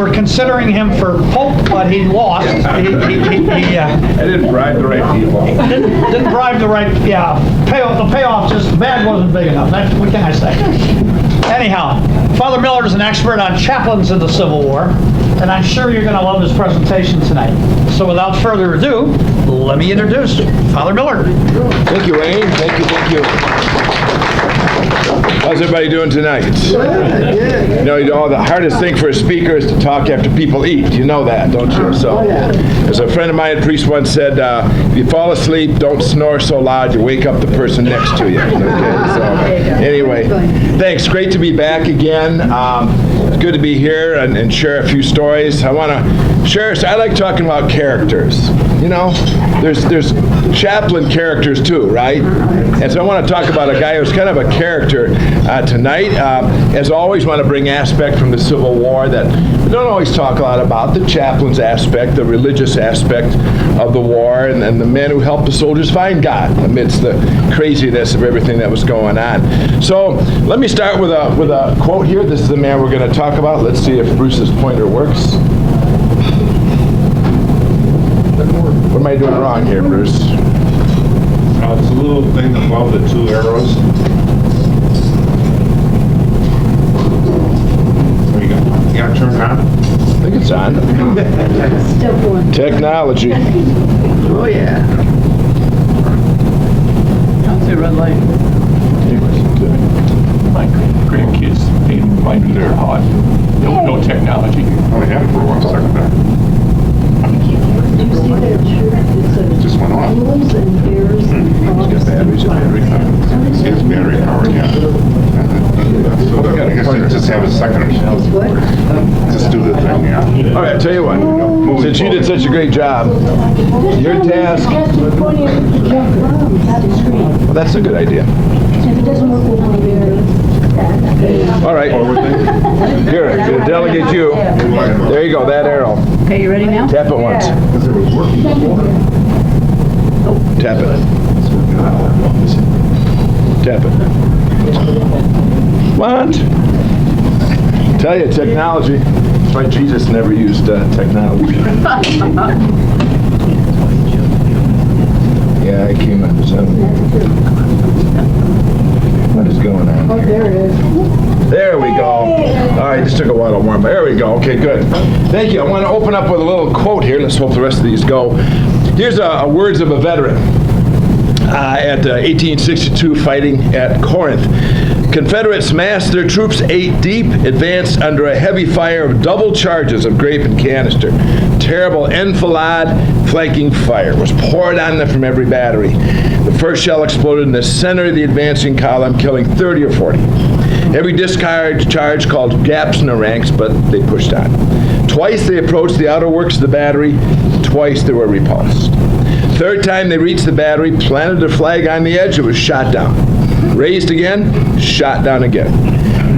were considering him for Pope, but he lost. I didn't bribe the right people. Didn't bribe the right, the payoff just, the bag wasn't big enough. What can I say? Anyhow, Father Miller is an expert on chaplains in the Civil War, and I'm sure you're going to love his presentation tonight. So without further ado, let me introduce Father Miller. Thank you, Wayne. Thank you. How's everybody doing tonight? You know, the hardest thing for a speaker is to talk after people eat. You know that, don't you? So, as a friend of mine, a priest once said, if you fall asleep, don't snore so loud you wake up the person next to you. Okay, so anyway, thanks. Great to be back again. It's good to be here and share a few stories. I want to share, I like talking about characters. You know, there's chaplain characters too, right? And so I want to talk about a guy who's kind of a character tonight. As always, want to bring aspect from the Civil War that we don't always talk a lot about, the chaplain's aspect, the religious aspect of the war, and the men who helped the soldiers find God amidst the craziness of everything that was going on. So let me start with a quote here. This is the man we're going to talk about. Let's see if Bruce's pointer works. What am I doing wrong here, Bruce? It's a little thing above the two arrows. There you go. You got it turned on? I think it's on. Step one. Technology. Oh, yeah. How's the red light? My grandkids, they remind me they're hot. No technology. Oh, yeah, for 1 second there. Did you see that shirt? It Just went off. Wolves and bears and frogs. It's got batteries in it. It's battery powered, yeah. So I guess you just have a second. What? Just do the thing, yeah. All right, I'll tell you what. Since you did such a great job, your task. Well, that's a good idea. If it doesn't work, we'll have a bear. All right. Here, I'm going to delegate you. There you go, that arrow. Okay, you ready now? Tap it once. Tap it. Tap it. What? Tell you, technology. That's why Jesus never used technology. Yeah, I came up with something. What is going on Oh, here? there it is. There we go. All right, just took a while to warm. There we go. Okay, good. Thank you. I want to open up with a little quote here. Let's hope the rest of these go. Here's words of a veteran at 1862 fighting at Corinth. Confederates massed their troops 8 deep, advanced under a heavy fire of double charges of grape and canister. Terrible enfilade flanking fire was poured on them from every battery. The first shell exploded in the center of the advancing column, killing 30 or 40. Every discharge charge caused gaps in the ranks, but they pushed on. Twice they approached the outer works of the battery. Twice they were repulsed. Third time they reached the battery, planted their flag on the edge, it was shot down. Raised again, shot down again.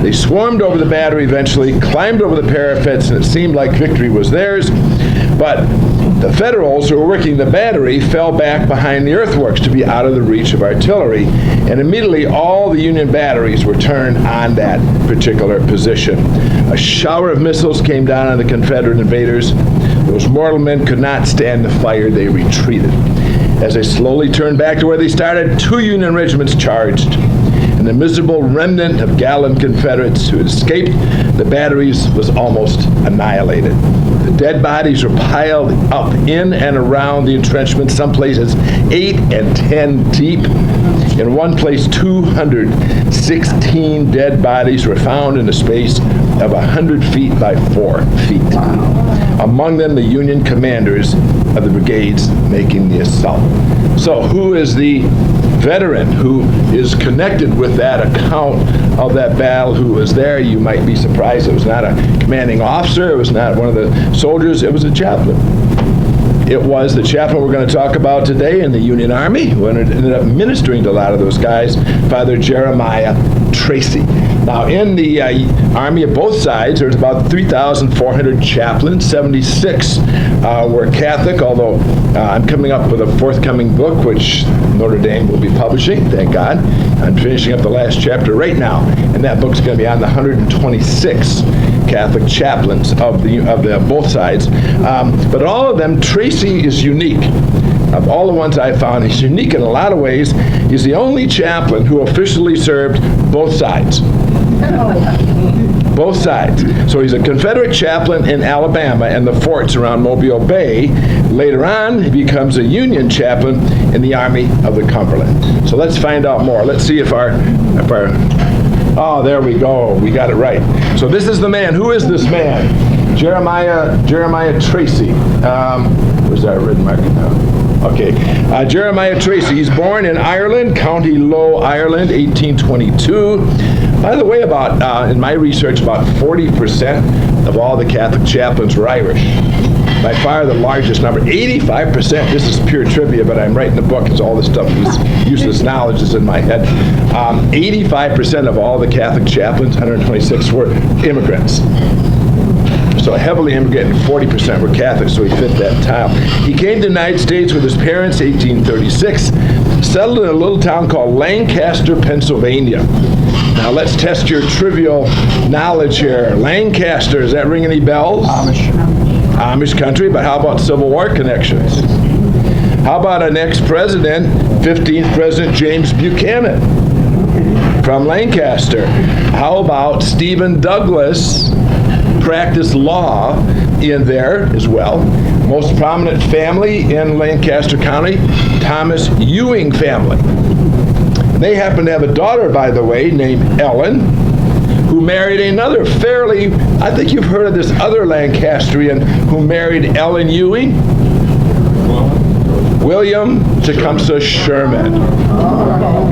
They swarmed over the battery eventually, climbed over the parapets, and it seemed like victory was theirs. But the Federals who were working the battery fell back behind the earthworks to be out of the reach of artillery, and immediately all the Union batteries were turned on that particular position. A shower of missiles came down on the Confederate invaders. Those mortal men could not stand the fire. They retreated. As they slowly turned back to where they started, 2 Union regiments charged. And the miserable remnant of gallant Confederates who had escaped the batteries was almost annihilated. The dead bodies were piled up in and around the entrenchments, some places 8 and 10 deep. In one place, 216 dead bodies were found in a space of 100 feet by 4 feet. Among them, the Union commanders of the brigades making the assault. So who is the veteran who is connected with that account of that battle, who was there? You might be surprised it was not a commanding officer, it was not one of the soldiers, it was a chaplain. It was the chaplain we're going to talk about today in the Union Army, who ended up ministering to a lot of those guys, Father Jeremiah Tracy. Now, in the Army of both sides, there's about 3,400 chaplains. 76 were Catholic, although I'm coming up with a forthcoming book, which Notre Dame will be publishing, thank God. I'm finishing up the last chapter right now, and that book's going to be on the 126 Catholic chaplains of the both sides. But all of them, Tracy is unique. Of all the ones I found, he's unique in a lot of ways. He's the only chaplain who officially served both sides. Both sides. So he's a Confederate chaplain in Alabama and the forts around Mobile Bay. Later on, he becomes a Union chaplain in the Army of the Cumberland. So let's find out more. Let's see if our oh, there we go. We got it right. So this is the man. Who is this man? Jeremiah Tracy. Where's that red mark now? Okay, Jeremiah Tracy. He's born in Ireland, County Low, Ireland, 1822. By the way, in my research, about 40% of all the Catholic chaplains were Irish. By far the largest number, 85%. This is pure trivia, but I'm writing a book, it's all this stuff, this useless knowledge is in my head. 85% of all the Catholic chaplains, 126, were immigrants. So heavily immigrant, 40% were Catholic, so he fit that tile. He came to the United States with his parents, 1836, settled in a little town called Lancaster, Pennsylvania. Now let's test your trivial knowledge here. Lancaster, does that ring any bells? Amish country, but how about Civil War connections? How about an ex-president, 15th President James Buchanan from Lancaster? How about Stephen Douglas? Practiced law in there as well. Most prominent family in Lancaster County, Thomas Ewing family. They happen to have a daughter, by the way, named Ellen, who married another I think you've heard of this other Lancastrian who married Ellen Ewing. William Tecumseh Sherman.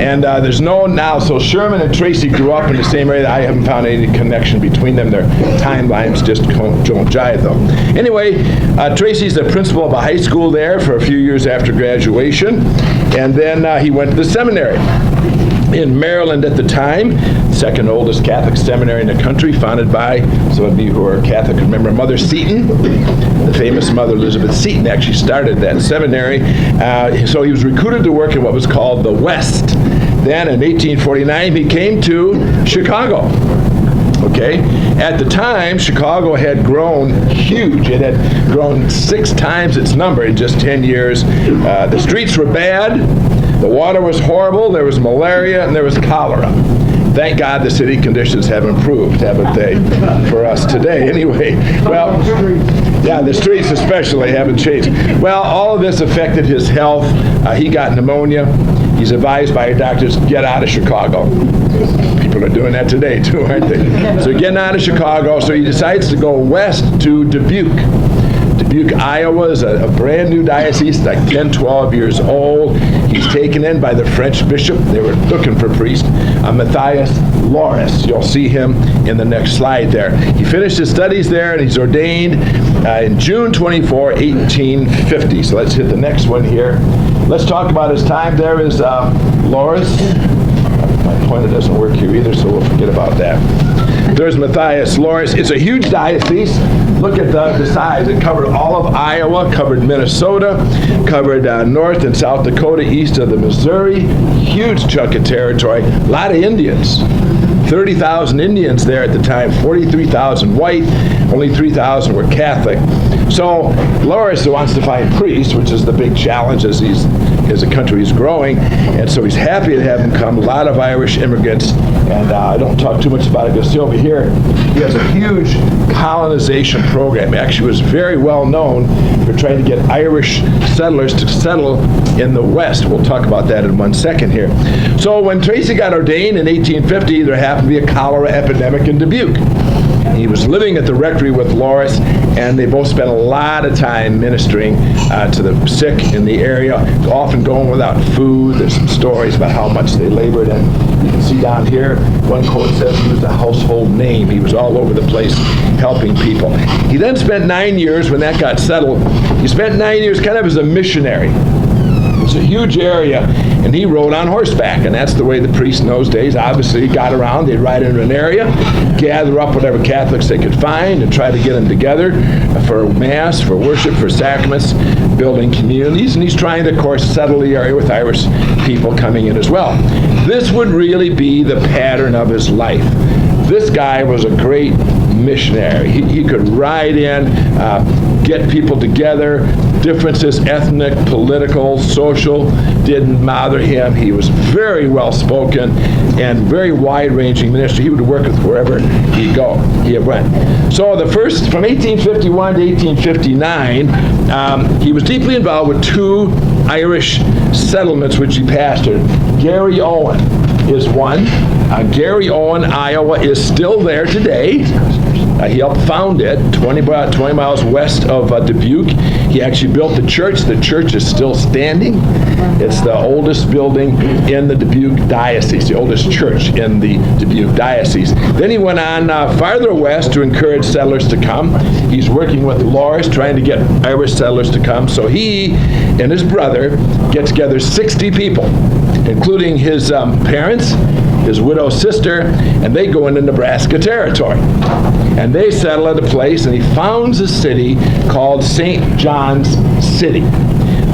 And there's no now, so Sherman and Tracy grew up in the same area. I haven't found any connection between them. Their timelines just don't jive though. Anyway, Tracy's the principal of a high school there for a few years after graduation. And then he went to the seminary in Maryland at the time, second oldest Catholic seminary in the country, founded by, some of you who are Catholic remember Mother Seton. The famous Mother Elizabeth Seton actually started that seminary. So he was recruited to work in what was called the West. Then in 1849, he came to Chicago. Okay, at the time, Chicago had grown huge. It had grown 6 times its number in just 10 years. The streets were bad. The water was horrible, there was malaria, and there was cholera. Thank God the city conditions have improved, haven't they, for us today? Anyway, well, yeah, the streets especially haven't changed. Well, all of this affected his health. He got pneumonia. He's advised by doctors, get out of Chicago. People are doing that today, too, aren't they? So getting out of Chicago, so he decides to go west to Dubuque. Dubuque, Iowa is a brand new diocese, like 10, 12 years old. He's taken in by the French bishop. They were looking for a priest, Matthias Loris. You'll see him in the next slide there. He finished his studies there and he's ordained in June 24, 1850. So let's hit the next one here. Let's talk about his time there is Loris. My pointer doesn't work here either, so we'll forget about that. There's Matthias Loris. It's a huge diocese. Look at the size. It covered all of Iowa, covered Minnesota, covered North and South Dakota, east of the Missouri. Huge chunk of territory. A lot of Indians. 30,000 Indians there at the time, 43,000 white, only 3,000 were Catholic. So Loris wants to find priests, which is the big challenge as the country is growing, and so he's happy to have them come. A lot of Irish immigrants, and I don't talk too much about it because over here he has a huge colonization program. He actually was very well known for trying to get Irish settlers to settle in the West. We'll talk about that in 1 second here. So when Tracy got ordained in 1850, there happened to be a cholera epidemic in Dubuque. He was living at the rectory with Loris, and they both spent a lot of time ministering to the sick in the area, often going without food. There's some stories about how much they labored, and you can see down here, one quote says he was a household name. He was all over the place helping people. He then spent 9 years, when that got settled, he spent 9 years kind of as a missionary. It's a huge area, and he rode on horseback, and that's the way the priests in those days obviously got around. They'd ride into an area, gather up whatever Catholics they could find, and try to get them together for Mass, for worship, for sacraments, building communities, and he's trying to, of course, settle the area with Irish people coming in as well. This would really be the pattern of his life. This guy was a great missionary. He could ride in, get people together. Differences, ethnic, political, social, didn't bother him. He was very well spoken and very wide-ranging ministry. He would work with wherever he went. So from 1851 to 1859, he was deeply involved with two Irish settlements which he pastored. Gary Owen is one. Gary Owen, Iowa, is still there today. He helped found it, 20 miles west of Dubuque. He actually built the church. The church is still standing. It's the oldest building in the Dubuque diocese, the oldest church in the Dubuque diocese. Then he went on farther west to encourage settlers to come. He's working with Loris, trying to get Irish settlers to come. So he and his brother get together 60 people, including his parents, his widow's sister, and they go into Nebraska territory. And they settle at a place, and he founds a city called St. John's City.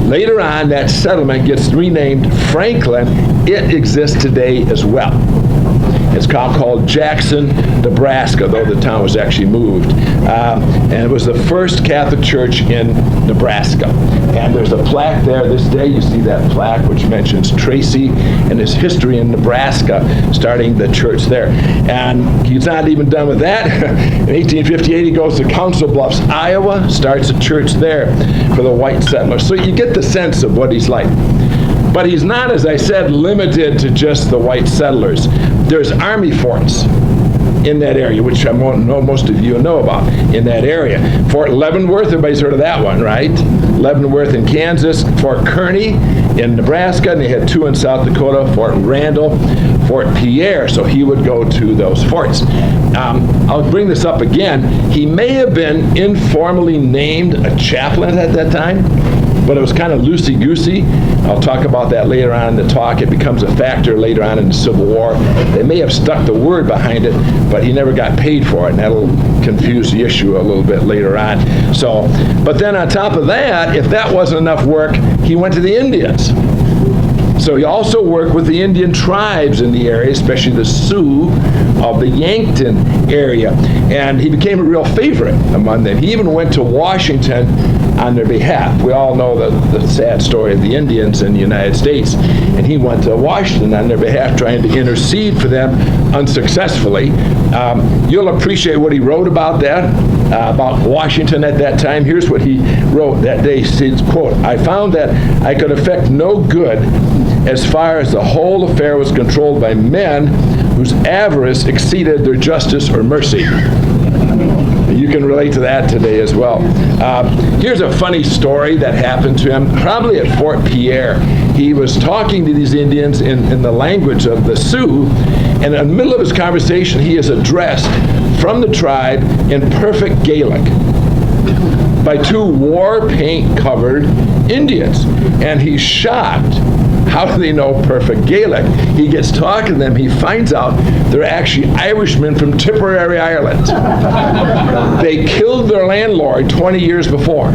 Later on, that settlement gets renamed Franklin. It exists today as well. It's called Jackson, Nebraska, though the town was actually moved. And it was the first Catholic church in Nebraska. And there's a plaque there this day. You see that plaque which mentions Tracy and his history in Nebraska, starting the church there. And he's not even done with that. In 1858, he goes to Council Bluffs, Iowa, starts a church there for the white settlers. So you get the sense of what he's like. But he's not, as I said, limited to just the white settlers. There's army forts in that area, which I know most of you know about in that area. Fort Leavenworth, everybody's heard of that one, right? Leavenworth in Kansas, Fort Kearney in Nebraska, and they had two in South Dakota, Fort Randall, Fort Pierre, so he would go to those forts. I'll bring this up again. He may have been informally named a chaplain at that time, but it was kind of loosey-goosey. I'll talk about that later on in the talk. It becomes a factor later on in the Civil War. They may have stuck the word behind it, but he never got paid for it, and that'll confuse the issue a little bit later on. So, but then on top of that, if that wasn't enough work, he went to the Indians. So he also worked with the Indian tribes in the area, especially the Sioux of the Yankton area, and he became a real favorite among them. He even went to Washington on their behalf. We all know the sad story of the Indians in the United States, and he went to Washington on their behalf trying to intercede for them unsuccessfully. You'll appreciate what he wrote about that, about Washington at that time. Here's what he wrote that day. He says, quote, "I found that I could effect no good as far as the whole affair was controlled by men whose avarice exceeded their justice or mercy." You can relate to that today as well. Here's a funny story that happened to him, probably at Fort Pierre. He was talking to these Indians in the language of the Sioux, and in the middle of his conversation, he is addressed from the tribe in perfect Gaelic by two war paint covered Indians, and he's shocked. How do they know perfect Gaelic? He gets talking to them. He finds out they're actually Irishmen from Tipperary, Ireland. They killed their landlord 20 years before.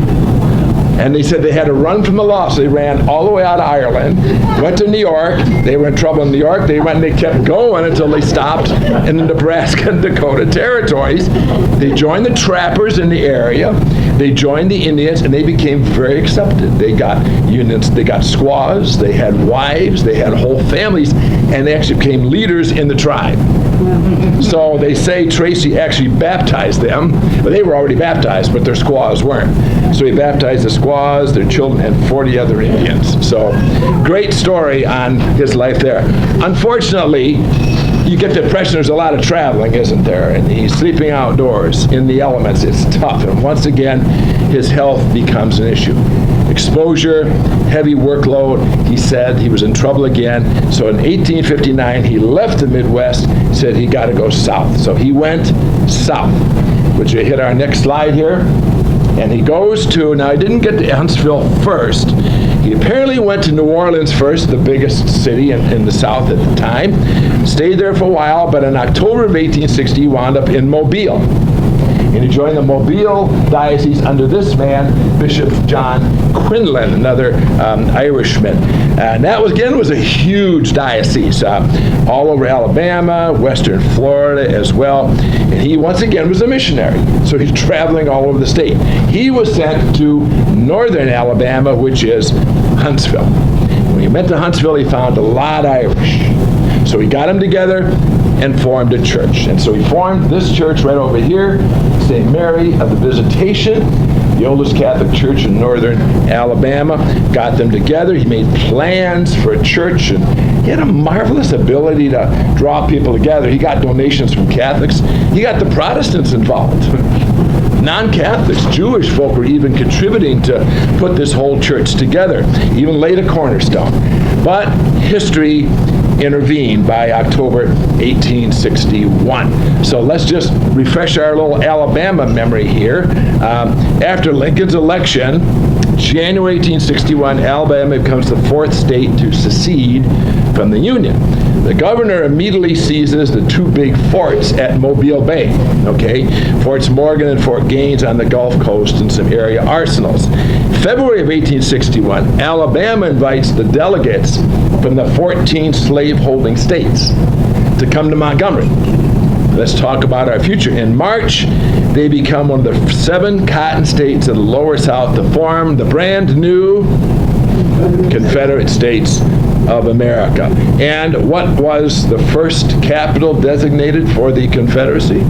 And they said they had to run from the law, so they ran all the way out of Ireland, went to New York. They were in trouble in New York. They went and they kept going until they stopped in the Nebraska and Dakota territories. They joined the trappers in the area. They joined the Indians, and they became very accepted. They got unions, they got squaws, they had wives, they had whole families, and they actually became leaders in the tribe. So they say Tracy actually baptized them. But they were already baptized, but their squaws weren't. So he baptized the squaws, their children, and 40 other Indians. So great story on his life there. Unfortunately, you get the impression there's a lot of traveling, isn't there? And he's sleeping outdoors in the elements. It's tough. And once again, his health becomes an issue. Exposure, heavy workload. He said he was in trouble again. So in 1859, he left the Midwest, said he got to go south. So he went south. Would you hit our next slide here? And he goes to, now he didn't get to Huntsville first. He apparently went to New Orleans first, the biggest city in the South at the time. Stayed there for a while, but in October of 1860, he wound up in Mobile. and he joined the Mobile Diocese under this man, Bishop John Quinlan, another Irishman. And that was a huge diocese, all over Alabama, western Florida as well. And he, once again, was a missionary. So he's traveling all over the state. He was sent to northern Alabama, which is Huntsville. When he went to Huntsville, he found a lot of Irish. So he got them together and formed a church. And so he formed this church right over here, St. Mary of the Visitation, the oldest Catholic church in northern Alabama. Got them together. He made plans for a church, and he had a marvelous ability to draw people together. He got donations from Catholics. He got the Protestants involved. Non-Catholics, Jewish folk were even contributing to put this whole church together, even laid a cornerstone. But history intervened by October 1861. So let's just refresh our little Alabama memory here. After Lincoln's election, January 1861, Alabama becomes the fourth state to secede from the Union. The governor immediately seizes the two big forts at Mobile Bay, okay? Forts Morgan and Fort Gaines on the Gulf Coast and some area arsenals. February of 1861, Alabama invites the delegates from the 14 slave-holding states to come to Montgomery. Let's talk about our future. In March, they become one of the 7 cotton states of the lower South to form the brand new Confederate States of America. And what was the first capital designated for the Confederacy?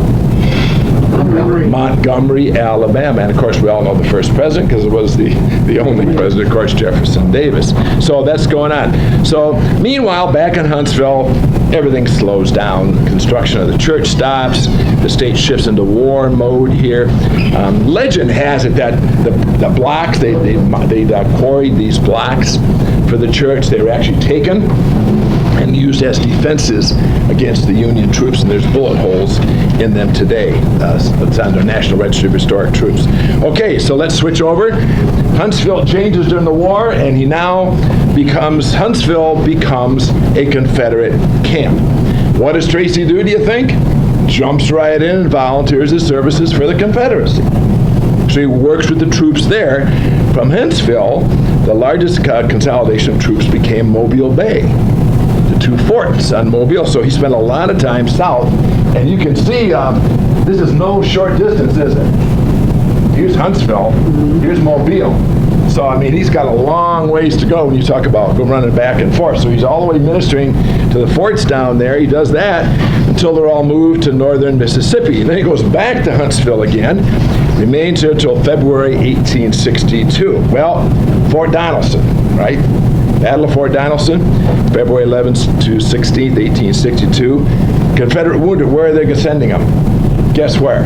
Montgomery, Alabama. And of course, we all know the first president because it was the only president, of course, Jefferson Davis. So that's going on. So meanwhile, back in Huntsville, everything slows down. Construction of the church stops. The state shifts into war mode here. Legend has it that the blocks, they quarried these blocks for the church. They were actually taken and used as defenses against the Union troops, and there's bullet holes in them today. It's on the National Registry of Historic Troops. Okay, so let's switch over. Huntsville changes during the war, and Huntsville becomes a Confederate camp. What does Tracy do, do you think? Jumps right in and volunteers his services for the Confederacy. So he works with the troops there. From Huntsville, the largest consolidation of troops became Mobile Bay, the 2 forts on Mobile. So he spent a lot of time south, and you can see this is no short distance, is it? Here's Huntsville, here's Mobile. So, I mean, he's got a long ways to go when you talk about running back and forth. So he's all the way ministering to the forts down there. He does that until they're all moved to northern Mississippi. And then he goes back to Huntsville again, remains here until February 1862. Well, Fort Donelson, right? Battle of Fort Donelson, February 11th to 16th, 1862. Confederate wounded, where are they sending them? Guess where?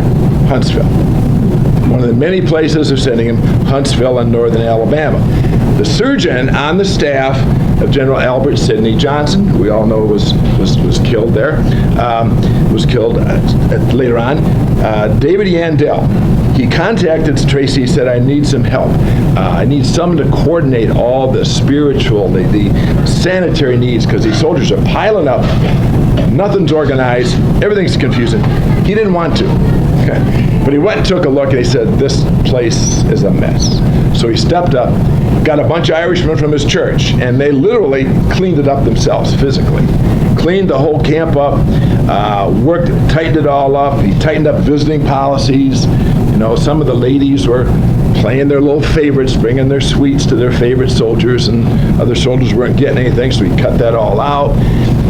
Huntsville. One of the many places they're sending him, Huntsville in northern Alabama. The surgeon on the staff of General Albert Sidney Johnson, who we all know was killed there, was killed later on, David Yandell. He contacted Tracy, he said, I need some help. I need someone to coordinate all the spiritual, the sanitary needs, because these soldiers are piling up. Nothing's organized. Everything's confusing. He didn't want to. Okay. But he went and took a look, and he said, this place is a mess. So he stepped up, got a bunch of Irishmen from his church, and they literally cleaned it up themselves physically. Cleaned the whole camp up, tightened it all up. He tightened up visiting policies. You know, some of the ladies were playing their little favorites, bringing their sweets to their favorite soldiers, and other soldiers weren't getting anything, so he cut that all out.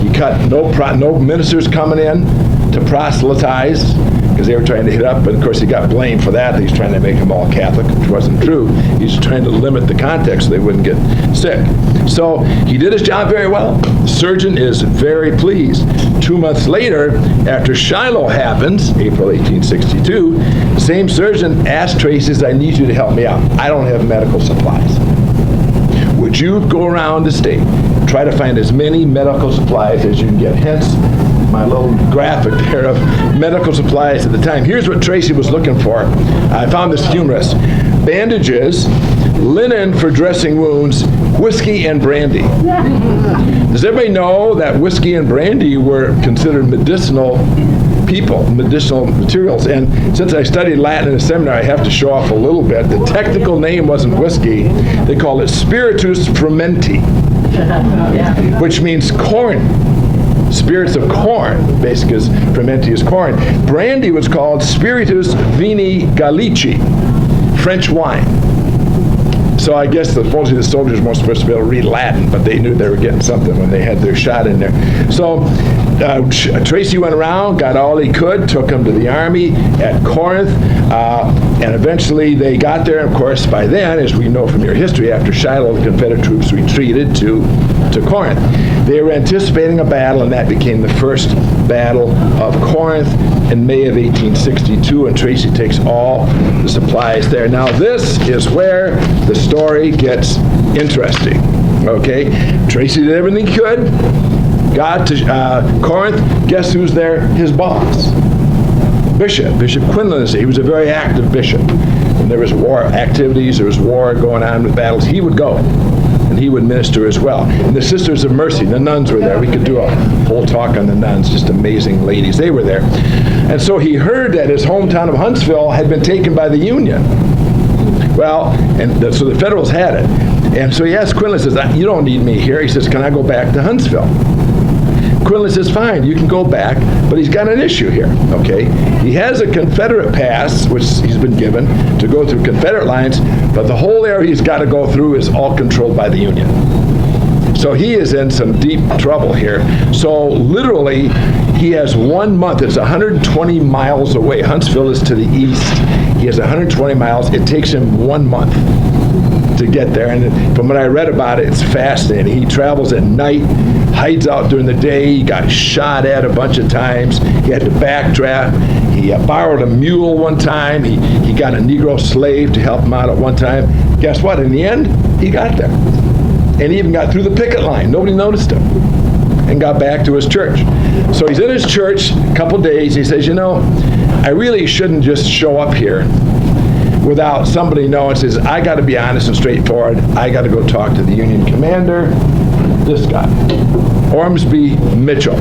He cut no ministers coming in to proselytize, because they were trying to hit up, but of course he got blamed for that. He's trying to make them all Catholic, which wasn't true. He's trying to limit the context so they wouldn't get sick. So he did his job very well. The surgeon is very pleased. 2 months later, after Shiloh happens, April 1862, the same surgeon asked Tracy, I need you to help me out. I don't have medical supplies. Would you go around the state, try to find as many medical supplies as you can get? Hence, my little graphic there of medical supplies at the time. Here's what Tracy was looking for. I found this humorous. Bandages, linen for dressing wounds, whiskey and brandy. Does everybody know that whiskey and brandy were considered medicinal medicinal materials. And since I studied Latin in a seminary, I have to show off a little bit. The technical name wasn't whiskey. They called it Spiritus Frumenti, which means corn. Spirits of corn, basically, because Frumenti is corn. Brandy was called Spiritus Vini Gallici, French wine. So I guess supposedly the soldiers weren't supposed to be able to read Latin, but they knew they were getting something when they had their shot in there. So Tracy went around, got all he could, took him to the army at Corinth, and eventually they got there. Of course, by then, as we know from your history, after Shiloh, the Confederate troops retreated to Corinth. They were anticipating a battle, and that became the first Battle of Corinth in May of 1862, and Tracy takes all the supplies there. Now, this is where the story gets interesting, okay? Tracy did everything he could, got to Corinth. Guess who's there? His boss, Bishop Quinlan. He was a very active bishop. When there was war activities, there was war going on with battles, he would go. And he would minister as well. And the Sisters of Mercy, the nuns were there. We could do a whole talk on the nuns, just amazing ladies. They were there. And so he heard that his hometown of Huntsville had been taken by the Union. Well, so the Federals had it. And so he asked Quinlan, says, you don't need me here. He says, can I go back to Huntsville? Quinlan says, fine, you can go back, but he's got an issue here, okay? He has a Confederate pass, which he's been given, to go through Confederate lines, but the whole area he's got to go through is all controlled by the Union. So he is in some deep trouble here. So literally, he has 1 month. It's 120 miles away. Huntsville is to the east. He has 120 miles. It takes him 1 month to get there. And from what I read about it, it's fascinating. He travels at night, hides out during the day. He got shot at a bunch of times. He had to backtrack. He borrowed a mule one time. He got a Negro slave to help him out at one time. Guess what? In the end, he got there. And he even got through the picket line. Nobody noticed him. And got back to his church. So he's in his church a couple days. He says, you know, I really shouldn't just show up here without somebody knowing. Says, I got to be honest and straightforward. I got to go talk to the Union commander, this guy, Ormsby Mitchell.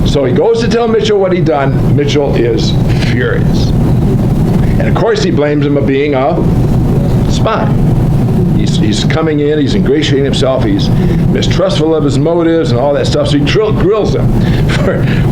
So he goes to tell Mitchell what he done. Mitchell is furious. And of course he blames him of being a spy. He's coming in, he's ingratiating himself, he's mistrustful of his motives and all that stuff, so he grills him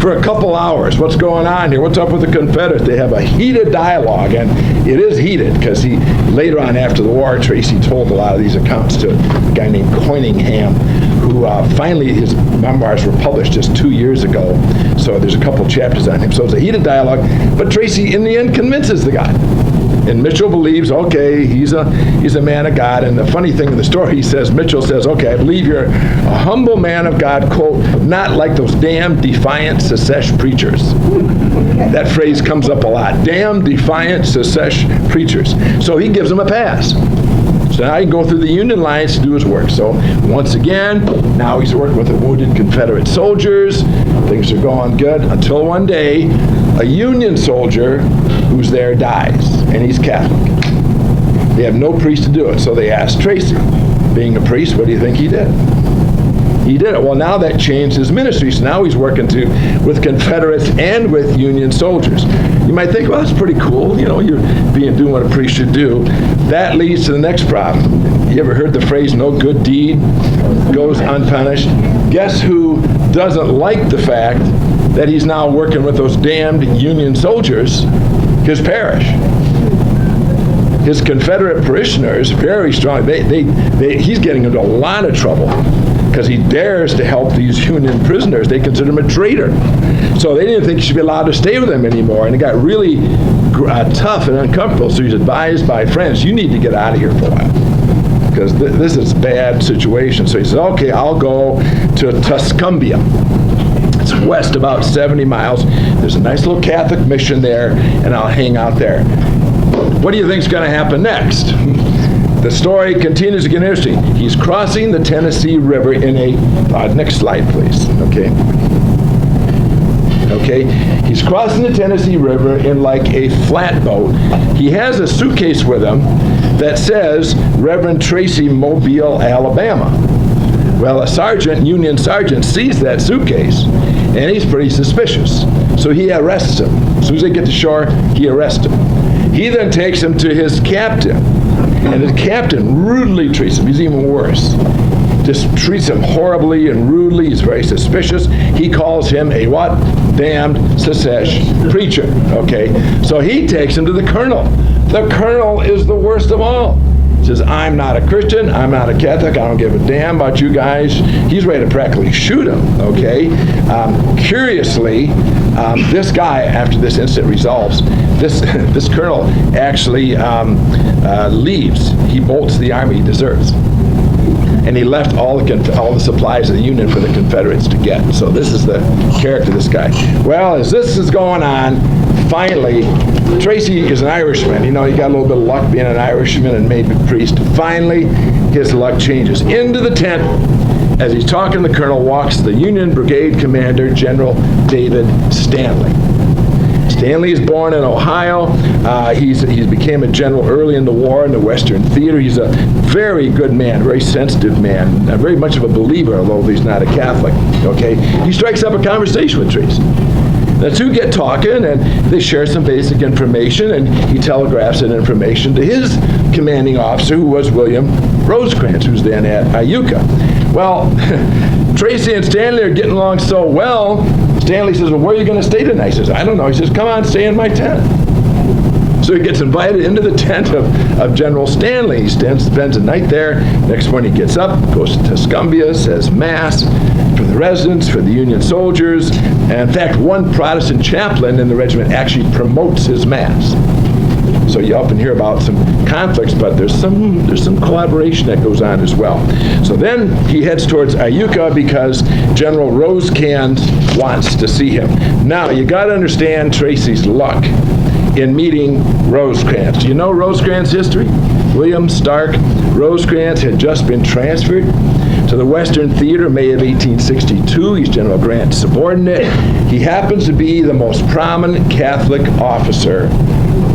for a couple hours. What's going on here? What's up with the Confederates? They have a heated dialogue, and it is heated because he, later on after the war, Tracy told a lot of these accounts to a guy named Coiningham, who finally, his memoirs were published just 2 years ago, so there's a couple chapters on him. So it's a heated dialogue, but Tracy, in the end, convinces the guy. And Mitchell believes, okay, he's a man of God. And the funny thing in the story, Mitchell says, okay, I believe you're a humble man of God, quote, not like those damn defiant secesh preachers. That phrase comes up a lot. Damn defiant secesh preachers. So he gives him a pass. So now he can go through the Union lines to do his work. So once again, now he's working with the wounded Confederate soldiers. Things are going good until one day, a Union soldier who's there dies, and he's Catholic. They have no priest to do it, so they asked Tracy, being a priest, what do you think he did? He did it. Well, now that changed his ministry, so now he's working with Confederates and with Union soldiers. You might think, well, that's pretty cool. You know, you're doing what a priest should do. That leads to the next problem. You ever heard the phrase, no good deed goes unpunished? Guess who doesn't like the fact that he's now working with those damned Union soldiers? His parish. His Confederate parishioners, very strong. He's getting into a lot of trouble because he dares to help these Union prisoners. They consider him a traitor. So they didn't think he should be allowed to stay with them anymore. And it got really tough and uncomfortable. So he's advised by friends, you need to get out of here for a while, because this is a bad situation. So he says, okay, I'll go to Tuscumbia. It's west about 70 miles. There's a nice little Catholic mission there, and I'll hang out there. What do you think's going to happen next? The story continues to get interesting. He's crossing the Tennessee River in a, next slide please, okay. He's crossing the Tennessee River in like a flatboat. He has a suitcase with him that says Reverend Tracy, Mobile, Alabama. Well, a sergeant, Union sergeant, sees that suitcase, and he's pretty suspicious. So he arrests him. As soon as they get to shore, he arrests him. He then takes him to his captain, and his captain rudely treats him. He's even worse. Just treats him horribly and rudely. He's very suspicious. He calls him a what? Damned secesh preacher. Okay? So he takes him to the colonel. The colonel is the worst of all. He says, I'm not a Christian. I'm not a Catholic. I don't give a damn about you guys. He's ready to practically shoot him. Okay? Curiously, this guy, after this incident resolves, this colonel actually leaves. He bolts the army. He deserts. And he left all the supplies of the Union for the Confederates to get. So this is the character of this guy. Well, as this is going on, finally, Tracy is an Irishman. You know, he got a little bit of luck being an Irishman and maybe a priest. Finally, his luck changes. Into the tent, as he's talking, the colonel walks the Union Brigade Commander, General David Stanley. Stanley is born in Ohio. He became a general early in the war in the Western Theater. He's a very good man, very sensitive man, very much of a believer, although he's not a Catholic. Okay, he strikes up a conversation with Tracy. The two get talking, and they share some basic information, and he telegraphs that information to his commanding officer, who was William Rosecrans, who's then at Iuka. Well, Tracy and Stanley are getting along so well. Stanley says, well, where are you going to stay tonight? He says, I don't know. He says, come on, stay in my tent. So he gets invited into the tent of General Stanley. He spends the night there. Next morning he gets up, goes to Tuscumbia, says Mass for the residents, for the Union soldiers. And in fact, one Protestant chaplain in the regiment actually promotes his Mass. So you often hear about some conflicts, but there's some collaboration that goes on as well. So then he heads towards Iuka because General Rosecrans wants to see him. Now, you got to understand Tracy's luck in meeting Rosecrans. Do you know Rosecrans' history? William Stark Rosecrans had just been transferred to the Western Theater, May of 1862. He's General Grant's subordinate. He happens to be the most prominent Catholic officer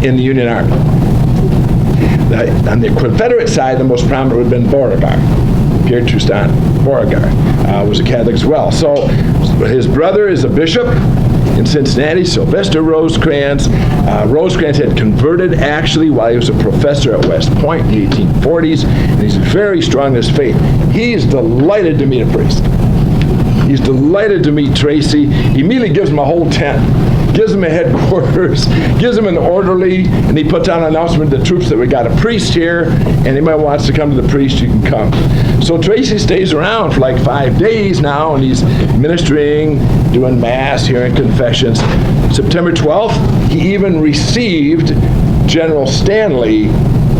in the Union Army. On the Confederate side, the most prominent would have been Beauregard. Pierre Tristan Beauregard was a Catholic as well. So his brother is a bishop in Cincinnati, Sylvester Rosecrans. Rosecrans had converted actually while he was a professor at West Point in the 1840s, and he's very strong in his faith. He's delighted to meet a priest. He's delighted to meet Tracy. He immediately gives him a whole tent, gives him a headquarters, gives him an orderly, and he puts out an announcement to the troops that we got a priest here, and anybody wants to come to the priest, you can come. So Tracy stays around for like 5 days now, and he's ministering, doing Mass, hearing confessions. September 12th, he even received General Stanley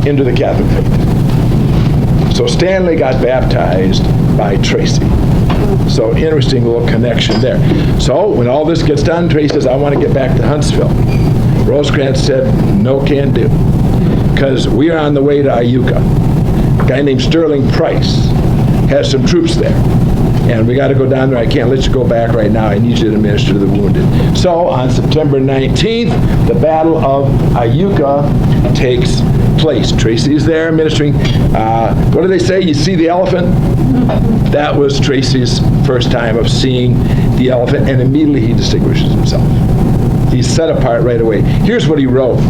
into the Catholic faith. So Stanley got baptized by Tracy. So interesting little connection there. So when all this gets done, Tracy says, I want to get back to Huntsville. Rosecrans said, no can do, because we are on the way to Iuka. A guy named Sterling Price has some troops there, and we got to go down there. I can't let you go back right now. I need you to minister to the wounded. So on September 19th, the Battle of Iuka takes place. Tracy's there ministering. What do they say? You see the elephant? That was Tracy's first time of seeing the elephant, and immediately he distinguishes himself. He's set apart right away. Here's what he wrote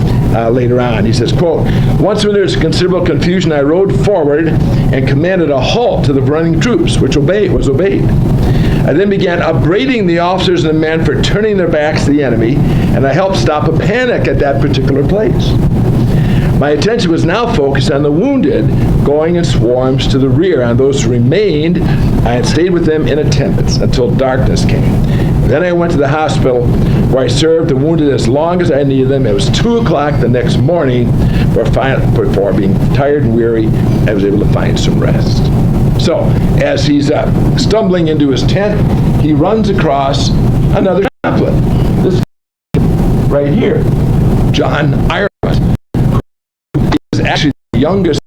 later on. He says, quote, once when there was considerable confusion, I rode forward and commanded a halt to the running troops, which was obeyed. I then began upbraiding the officers and the men for turning their backs to the enemy, and I helped stop a panic at that particular place. My attention was now focused on the wounded, going in swarms to the rear. On those who remained, I had stayed with them in attendance until darkness came. Then I went to the hospital where I served the wounded as long as I needed them. It was 2 o'clock the next morning. Before being tired and weary, I was able to find some rest. So as he's stumbling into his tent, he runs across another chaplain. This right here, John Ireland, is actually the youngest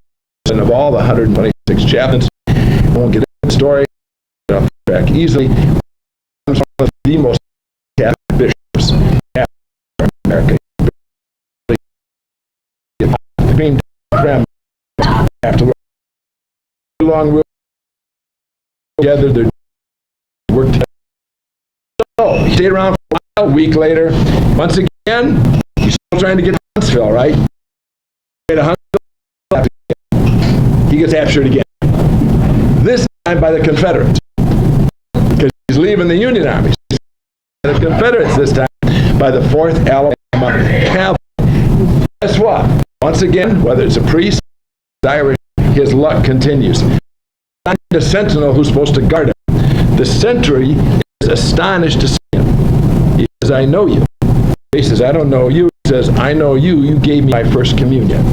of all the 126 chaplains. I won't get into the story. Off track easily. One of the most Catholic bishops in America. After long together, they worked. So he stayed around for a A week later, once again, he's still trying to get to Huntsville, right? He gets captured again. This time by the Confederates. Because he's leaving the Union Army. The Confederates this time by the 4th Alabama Cavalry. Guess what? Once again, whether it's a priest or Irish, his luck continues. Not the sentinel who's supposed to guard him. The sentry is astonished to see him. He says, I know you. He says, I don't know you. He says, I know you. You gave me my first communion.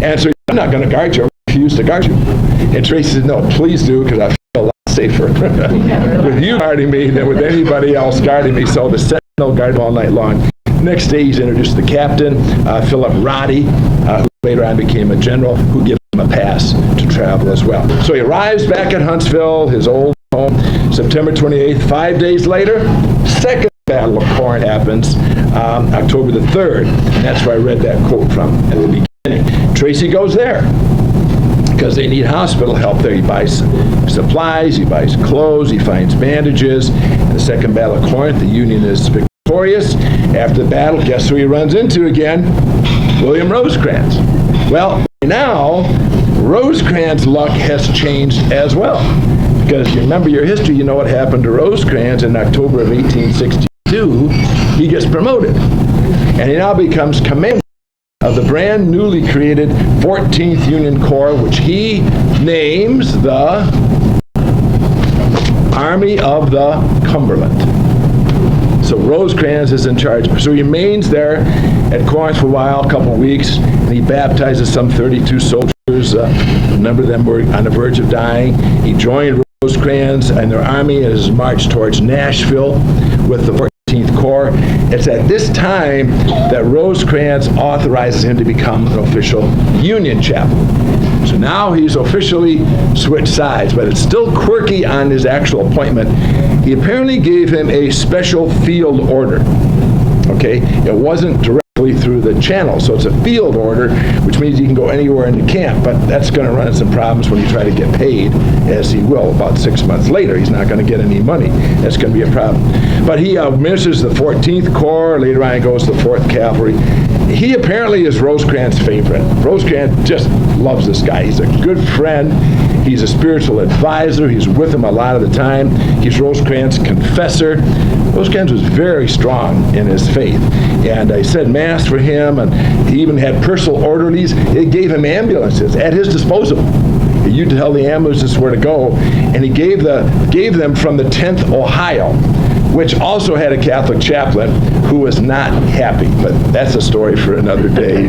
And so I'm not going to guard you. I refuse to guard you. And Tracy says, no, please do, because I feel a lot safer with you guarding me than with anybody else guarding me. So the sentinel guarded all night long. Next day, he's introduced to the captain, Philip Roddy, who later on became a general, who gives him a pass to travel as well. So he arrives back at Huntsville, his old home, September 28th. 5 days later, second Battle of Corinth happens, October the 3rd. And that's where I read that quote from at the beginning. Tracy goes there because they need hospital help there. He buys supplies, he buys clothes, he finds bandages. In the Second Battle of Corinth, the Union is victorious. After the battle, guess who he runs into again? William Rosecrans. Well, now, Rosecrans' luck has changed as well. Because you remember your history, you know what happened to Rosecrans in October of 1862. He gets promoted. And he now becomes commander of the brand newly created 14th Union Corps, which he names the Army of the Cumberland. So Rosecrans is in charge. So he remains there at Corinth for a while, a couple of weeks, and he baptizes some 32 soldiers. A number of them were on the verge of dying. He joined Rosecrans and their army as marched towards Nashville with the 14th Corps. It's at this time that Rosecrans authorizes him to become an official Union chaplain. So now he's officially switched sides, but it's still quirky on his actual appointment. He apparently gave him a special field order. Okay, it wasn't directly through the channel, so it's a field order, which means he can go anywhere in the camp, but that's going to run into some problems when you try to get paid, as he will about 6 months later. He's not going to get any money. That's going to be a problem. But he administers the 14th Corps, later on he goes to the 4th Cavalry. He apparently is Rosecrans' favorite. Rosecrans just loves this guy. He's a good friend. He's a spiritual advisor. He's with him a lot of the time. He's Rosecrans' confessor. Rosecrans was very strong in his faith. And he said mass for him, and he even had personal orderlies. It gave him ambulances at his disposal. You tell the ambulances where to go. And he gave them from the 10th Ohio, which also had a Catholic chaplain who was not happy. But that's a story for another day.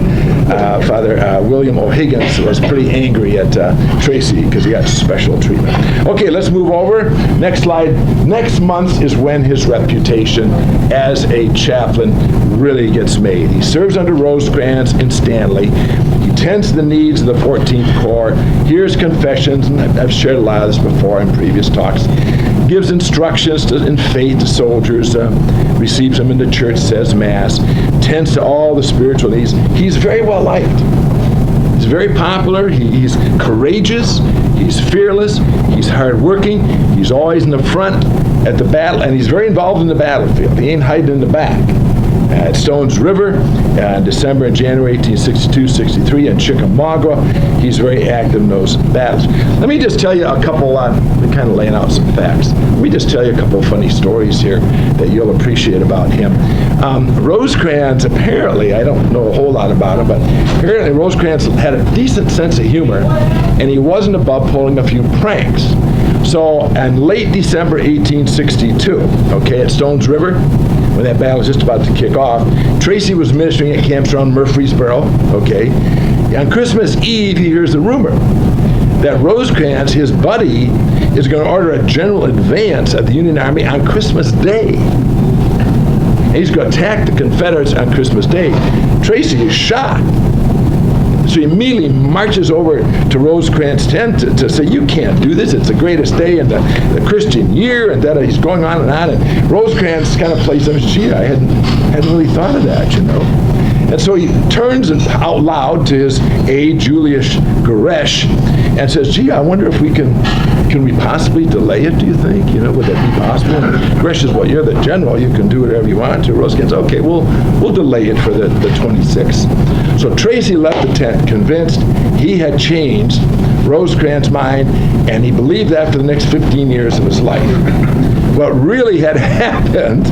Father William O'Higgins was pretty angry at Tracy because he got special treatment. Okay, let's move over. Next slide. Next month is when his reputation as a chaplain really gets made. He serves under Rosecrans in Stanley. He tends to the needs of the 14th Corps. Hears confessions, and I've shared a lot of this before in previous talks. Gives instructions in faith to soldiers, receives them in the church, says mass, tends to all the spiritual needs. He's very well liked. He's very popular. He's courageous. He's fearless. He's hardworking. He's always in the front at the battle, and he's very involved in the battlefield. He ain't hiding in the back. At Stones River, December and January 1862-63, and Chickamauga. He's very active in those battles. Let me just tell you a couple, we're kind of laying out some facts. Let me just tell you a couple of funny stories here that you'll appreciate about him. Rosecrans, apparently, I don't know a whole lot about him, but apparently Rosecrans had a decent sense of humor, and he wasn't above pulling a few pranks. So, in late December 1862, okay, at Stones River, when that battle was just about to kick off, Tracy was ministering at camps around Murfreesboro, okay. On Christmas Eve, he hears the rumor that Rosecrans, his buddy, is going to order a general advance of the Union Army on Christmas Day. And he's going to attack the Confederates on Christmas Day. Tracy is shocked. So he immediately marches over to Rosecrans' tent to say, you can't do this. It's the greatest day in the Christian year. And that he's going on. And Rosecrans kind of plays him, gee, I hadn't really thought of that, you know. And so he turns out loud to his aide, Julius Goresh, and says, gee, I wonder if we can we possibly delay it, do you think? Would that be possible? And Goresh says, well, you're the general, you can do whatever you want to. Rosecrans, okay, we'll delay it for the 26th. So Tracy left the tent convinced he had changed Rosecrans' mind, and he believed that for the next 15 years of his life. What really had happened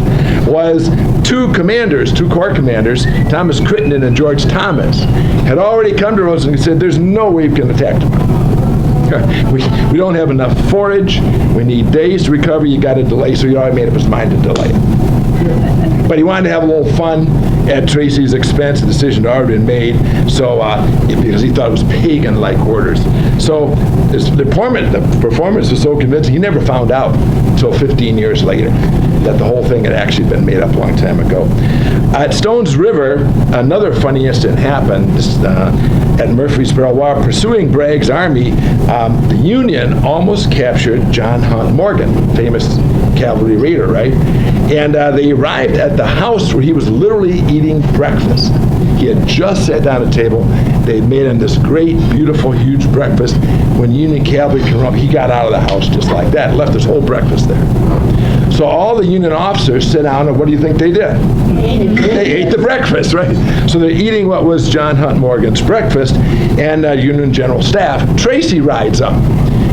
was two corps commanders, Thomas Crittenden and George Thomas, had already come to Rosecrans and said, there's no way we can attack them. We don't have enough forage. We need days to recover. You got to delay. So he already made up his mind to delay it. But he wanted to have a little fun at Tracy's expense. The decision had already been made. So because he thought it was pagan-like orders. So the performance was so convincing, he never found out until 15 years later that the whole thing had actually been made up a long time ago. At Stones River, another funny incident happened at Murfreesboro. While pursuing Bragg's army, the Union almost captured John Hunt Morgan, famous cavalry raider, right? And they arrived at the house where he was literally eating breakfast. He had just sat down at the table. They made him this great, beautiful, huge breakfast. When Union cavalry came up, he got out of the house just like that and left his whole breakfast there. So all the Union officers sit down, and what do you think they did? They ate the breakfast, right? So they're eating what was John Hunt Morgan's breakfast, and Union General Staff, Tracy, rides up.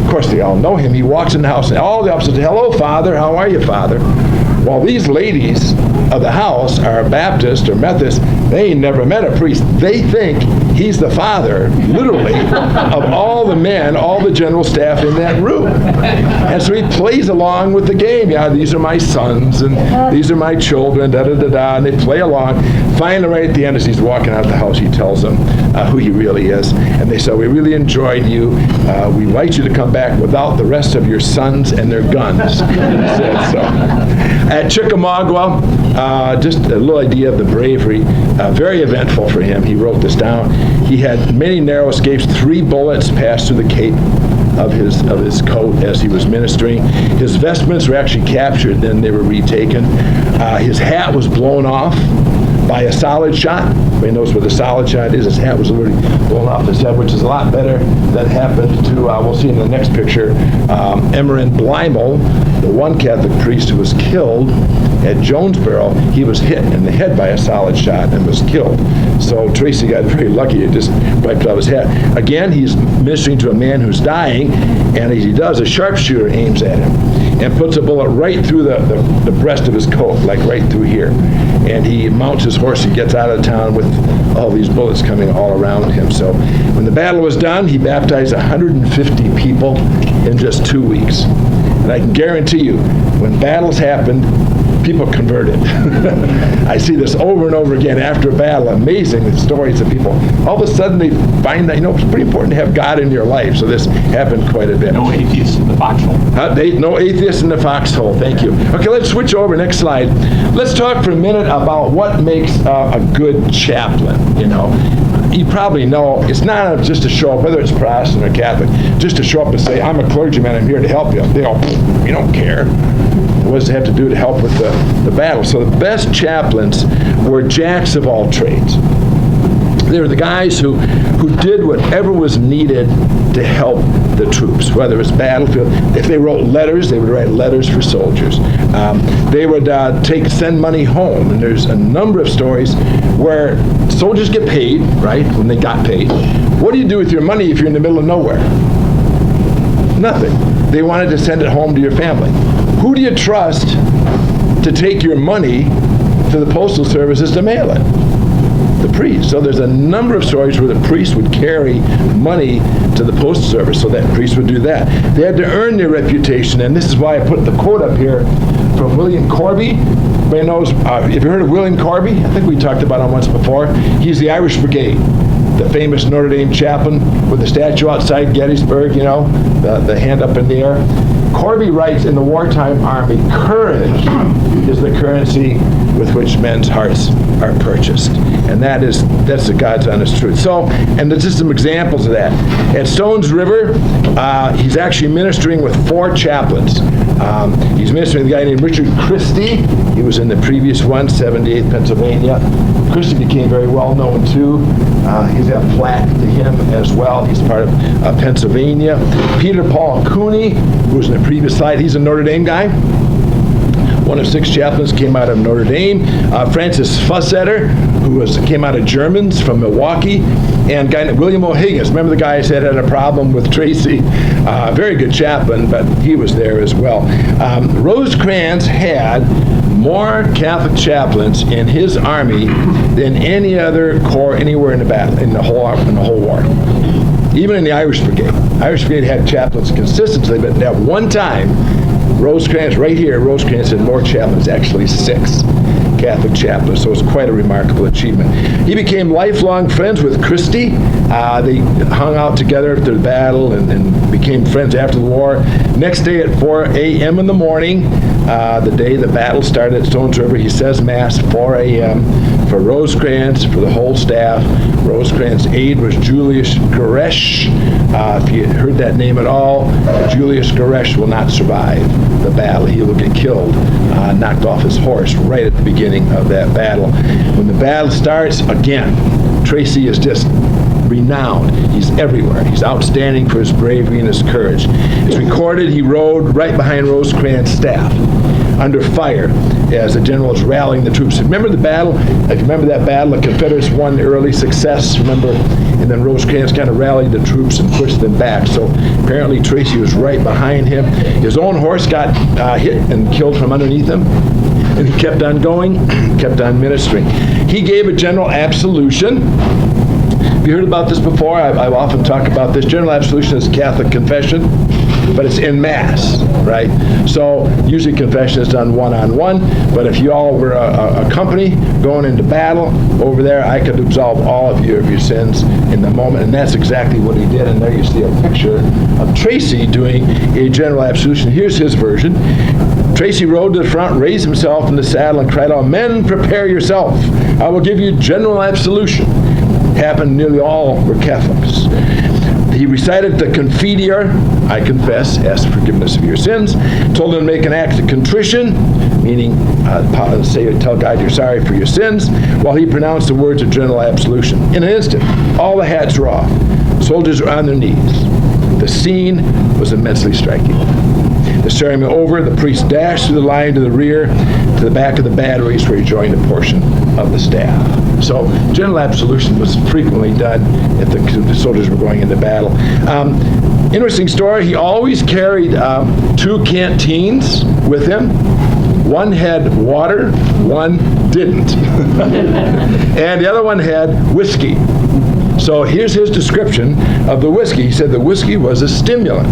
Of course, they all know him. He walks in the house, and all the officers say, hello, Father, how are you, Father? Well, these ladies of the house are Baptist or Methodist. They ain't never met a priest. They think he's the father, literally, of all the men, all the general staff in that room. And so he plays along with the game. Yeah, these are my sons, and these are my children, da-da-da-da, and they play along. Finally, right at the end, as he's walking out of the house, he tells them who he really is. And they say, we really enjoyed you. We'd like you to come back without the rest of your sons and their guns. He said so. At Chickamauga, just a little idea of the bravery, very eventful for him. He wrote this down. He had many narrow escapes. 3 bullets passed through the cape of his coat as he was ministering. His vestments were actually captured, then they were retaken. His hat was blown off by a solid shot. Everybody knows what a solid shot is. His hat was literally blown off his head, which is a lot better than happened to, we'll see in the next picture, Emmerin Blimel, the one Catholic priest who was killed at Jonesboro. He was hit in the head by a solid shot and was killed. So Tracy got very lucky. It just wiped out his head. Again, he's ministering to a man who's dying, and as he does, a sharpshooter aims at him and puts a bullet right through the breast of his coat, like right through here. And he mounts his horse and gets out of town with all these bullets coming all around him. So when the battle was done, he baptized 150 people in just 2 weeks. And I can guarantee you, when battles happened, people converted. I see this over and over again after a battle, amazing stories of people. All of a sudden they find that, it's pretty important to have God in your life. So this happened quite a bit. No atheists in the foxhole. No atheists in the foxhole, thank you. Okay, let's switch over, next slide. Let's talk for a minute about what makes a good chaplain, You probably know it's not just to show up, whether it's Protestant or Catholic, just to show up and say, I'm a clergyman, I'm here to help you. They all, we don't care. What does it have to do to help with the battle? So the best chaplains were jacks of all trades. They were the guys who did whatever was needed to help the troops, whether it's battlefield. If they wrote letters, they would write letters for soldiers. They would send money home, and there's a number of stories where soldiers get paid, right, when they got paid. What do you do with your money if you're in the middle of nowhere? Nothing. They wanted to send it home to your family. Who do you trust to take your money to the postal services to mail it? The priest. So there's a number of stories where the priest would carry money to the postal service, so that priest would do that. They had to earn their reputation, and this is why I put the quote up here from William Corby. Everybody knows, have you heard of William Corby? I think we talked about him once before. He's the Irish Brigade, the famous Notre Dame chaplain with the statue outside Gettysburg, the hand up in the air. Corby writes, in the wartime army, courage is the currency with which men's hearts are purchased. And that's the God's honest truth. So, and there's just some examples of that. At Stones River, he's actually ministering with 4 chaplains. He's ministering with a guy named Richard Christie. He was in the previous one, 78th Pennsylvania. Christie became very well known too. He's got a plaque to him as well. He's part of Pennsylvania. Peter Paul Cooney, who was in the previous slide, he's a Notre Dame guy. One of 6 chaplains came out of Notre Dame. Francis Fussetter, who came out of Germans from Milwaukee. And a guy named William O'Higgins. Remember the guy I said had a problem with Tracy? Very good chaplain, but he was there as well. Rosecrans had more Catholic chaplains in his army than any other corps anywhere in the battle, in the whole war. Even in the Irish Brigade. Irish Brigade had chaplains consistently, but at one time, Rosecrans, right here, Rosecrans had more chaplains, actually 6 Catholic chaplains, so it was quite a remarkable achievement. He became lifelong friends with Christie. They hung out together after the battle and became friends after the war. Next day at 4 a.m. in the morning, the day the battle started at Stones River, he says Mass, 4 a.m. for Rosecrans, for the whole staff. Rosecrans' aide was Julius Goresh. If you heard that name at all, Julius Goresh will not survive the battle. He will get killed, knocked off his horse right at the beginning of that battle. When the battle starts, again, Tracy is just renowned. He's everywhere. He's outstanding for his bravery and his courage. It's recorded he rode right behind Rosecrans' staff under fire as the general is rallying the troops. Remember the battle? If you remember that battle, the Confederates won early success, remember? And then Rosecrans kind of rallied the troops and pushed them back. So apparently Tracy was right behind him. His own horse got hit and killed from underneath him. And he kept on going, kept on ministering. He gave a general absolution. Have you heard about this before? I often talk about this. General absolution is Catholic confession, but it's in Mass, right? So usually confession is done one-on-one, but if you all were a company going into battle over there, I could absolve all of your sins in the moment, and that's exactly what he did. And there you see a picture of Tracy doing a general absolution. Here's his version. Tracy rode to the front, raised himself in the saddle, and cried out, "Men, prepare yourself. I will give you general absolution." Happened, nearly all were Catholics. He recited the Confiteor, I confess, ask forgiveness of your sins, told them to make an act of contrition, meaning tell God you're sorry for your sins, while he pronounced the words of general absolution. In an instant, all the hats were off. Soldiers were on their knees. The scene was immensely striking. The ceremony over, the priest dashed through the line to the rear, to the back of the batteries where he joined a portion of the staff. So general absolution was frequently done if the soldiers were going into battle. Interesting story, he always carried 2 canteens with him. One had water, one didn't. And the other one had whiskey. So here's his description of the whiskey. He said the whiskey was a stimulant.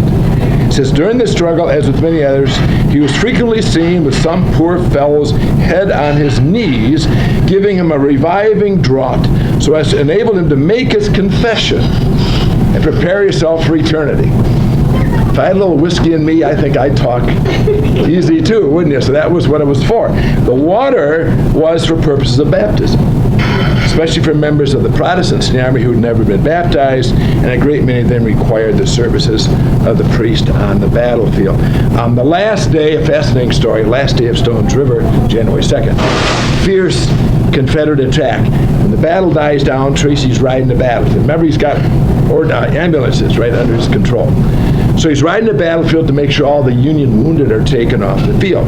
He says, during the struggle, as with many others, he was frequently seen with some poor fellow's head on his knees, giving him a reviving draught so as to enable him to make his confession and prepare yourself for eternity. If I had a little whiskey in me, I think I'd talk easy too, wouldn't you? So that was what it was for. The water was for purposes of baptism, especially for members of the Protestants in the army who had never been baptized, and a great many of them required the services of the priest on the battlefield. The last day, a fascinating story, last day of Stones River, January 2nd, fierce Confederate attack. When the battle dies down, Tracy's riding the battlefield. Remember, he's got ambulances right under his control. So he's riding the battlefield to make sure all the Union wounded are taken off the field.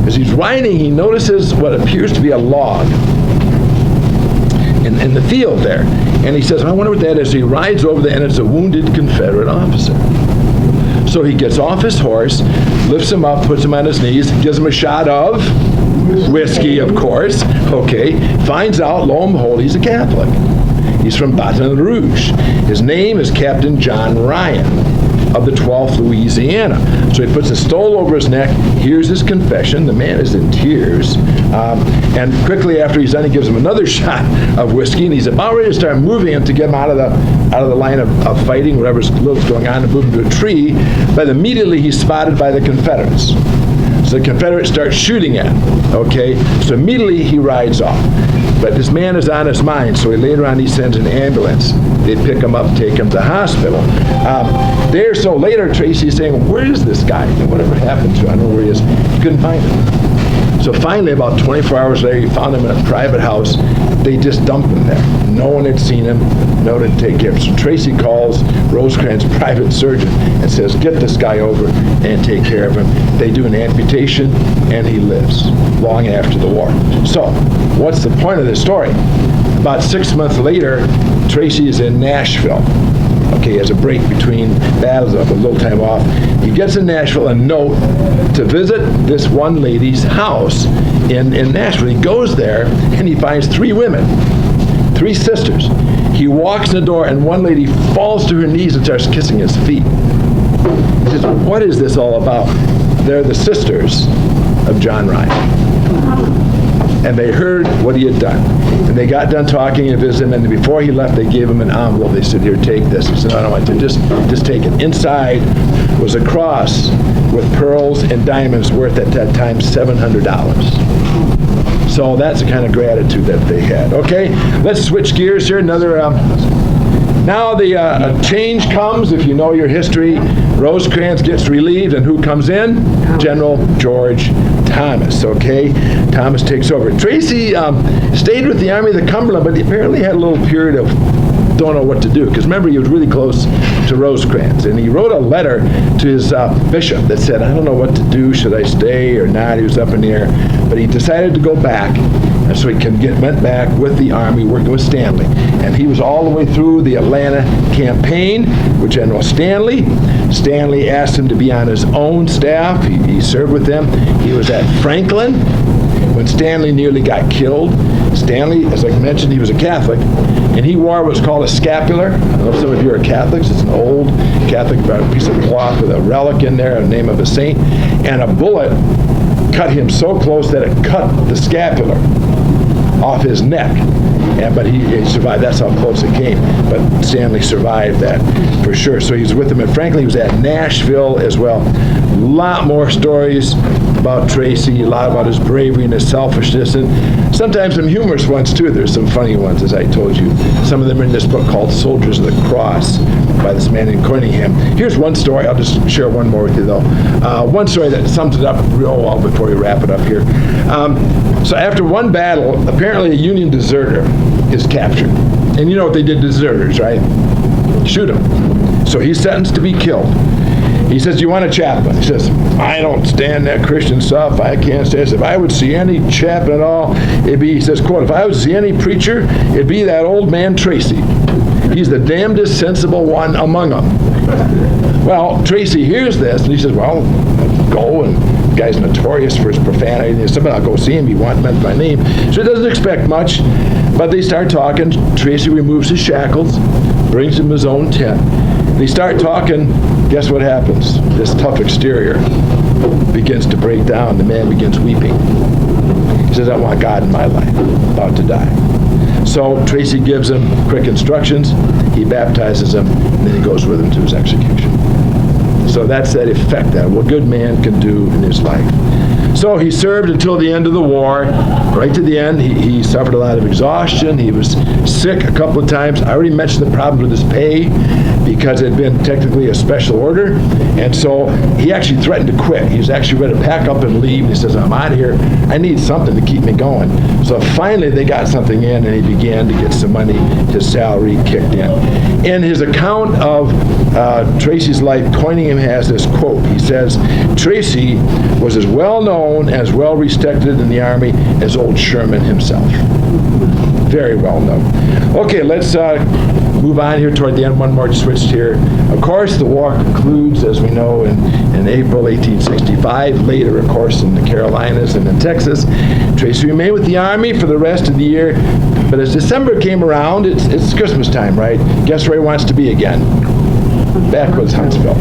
As he's riding, he notices what appears to be a log in the field there. And he says, I wonder what that is. He rides over there, and it's a wounded Confederate officer. So he gets off his horse, lifts him up, puts him on his knees, gives him a shot of whiskey, of course. Okay, finds out, lo and behold, he's a Catholic. He's from Baton Rouge. His name is Captain John Ryan of the 12th Louisiana. So he puts a stole over his neck, hears his confession. The man is in tears. And quickly after he's done, he gives him another shot of whiskey, and he's about ready to start moving him to get him out of the line of fighting, whatever's going on, and move him to a tree. But immediately he's spotted by the Confederates. So the Confederates start shooting at him, okay? So immediately he rides off. But this man is on his mind, so later on he sends an ambulance. They pick him up, take him to the hospital. So later Tracy's saying, where is this guy? Whatever happened to him? I don't know where he is. He couldn't find him. So finally, about 24 hours later, he found him in a private house. They just dumped him there. No one had seen him, no one had taken care of him. So Tracy calls Rosecrans' private surgeon and says, get this guy over and take care of him. They do an amputation, and he lives long after the war. So what's the point of this story? About 6 months later, Tracy is in Nashville. Okay, he has a break between battles, a little time off. He gets in Nashville a note to visit this one lady's house in Nashville. He goes there and he finds 3 women, 3 sisters. He walks in the door and one lady falls to her knees and starts kissing his feet. He says, what is this all about? They're the sisters of John Ryan. And they heard what he had done. And they got done talking and visiting, and before he left, they gave him an envelope. They said, here, take this. He said, no, I don't want to. Just take it. Inside was a cross with pearls and diamonds worth at that time $700. So that's the kind of gratitude that they had. Okay, let's switch gears here. Now the change comes, if you know your history. Rosecrans gets relieved, and who comes in? General George Thomas, okay? Thomas takes over. Tracy stayed with the Army of the Cumberland, but he apparently had a little period of don't know what to do, because remember, he was really close to Rosecrans, and he wrote a letter to his bishop that said, I don't know what to do, should I stay or not? He was up in the air, but he decided to go back, and so he went back with the Army, working with Stanley, and he was all the way through the Atlanta campaign with General Stanley. Stanley asked him to be on his own staff. He served with them. He was at Franklin when Stanley nearly got killed. Stanley, as I mentioned, he was a Catholic, and he wore what's called a scapular. I don't know if some of you are Catholics. It's an old Catholic piece of cloth with a relic in there, a name of a saint, and a bullet cut him so close that it cut the scapular off his neck. But he survived. That's how close it came. But Stanley survived that for sure. So he was with him at Franklin. He was at Nashville as well. A lot more stories about Tracy, a lot about his bravery and his selfishness, and sometimes some humorous ones too. There's some funny ones, as I told you. Some of them are in this book called Soldiers of the Cross by this man named Cunningham. Here's one story. I'll just share one more with you, though. One story that sums it up real well before we wrap it up here. So after one battle, apparently a Union deserter is captured. And you know what they did to deserters, right? Shoot him. So he's sentenced to be killed. He says, do you want a chaplain? He says, I don't stand that Christian stuff. I can't stand it. If I would see any chaplain at all, it'd be, he says, quote, if I would see any preacher, it'd be that old man Tracy. He's the damnedest sensible one among them. Well, Tracy hears this, and he says, well, I'll go, and the guy's notorious for his profanity. And he said, I'll go see him. He wants meant my name. So he doesn't expect much, but they start talking. Tracy removes his shackles, brings him his own tent. They start talking. Guess what happens? This tough exterior begins to break down. The man begins weeping. He says, I want God in my life. I'm about to die. So Tracy gives him quick instructions. He baptizes him, and then he goes with him to his execution. So that's that effect, that what a good man can do in his life. So he served until the end of the war. Right to the end, he suffered a lot of exhaustion. He was sick a couple of times. I already mentioned the problems with his pay because it had been technically a special order. And so he actually threatened to quit. He was actually ready to pack up and leave. And he says, I'm out of here. I need something to keep me going. So finally they got something in, and he began to get some money. His salary kicked in. In his account of Tracy's life, Cunningham has this quote. He says, Tracy was as well known, as well respected in the Army as old Sherman himself. Very well known. Okay, let's move on here toward the end. One more switch here. Of course, the war concludes, as we know, in April 1865. Later, of course, in the Carolinas and in Texas. Tracy remained with the Army for the rest of the year. But as December came around, it's Christmas time, right? Guess where he wants to be again? backwoods Huntsville.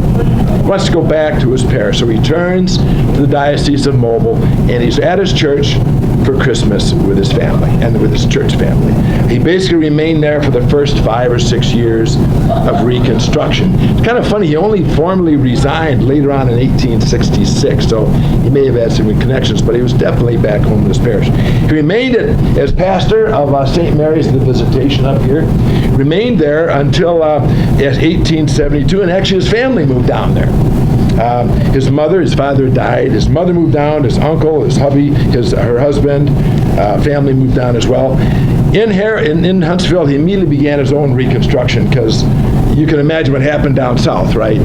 Wants to go back to his parish, so he returns to the Diocese of Mobile, and he's at his church for Christmas with his family and with his church family. He basically remained there for the first 5 or 6 years of Reconstruction. It's kind of funny, he only formally resigned later on in 1866, so he may have had some connections, but he was definitely back home in his parish. He remained as pastor of St. Mary's the Visitation up here, remained there until 1872, and actually his family moved down there. His father died. His mother moved down. His uncle, his hubby, her husband, family moved down as well. In Huntsville, he immediately began his own reconstruction because you can imagine what happened down south, right?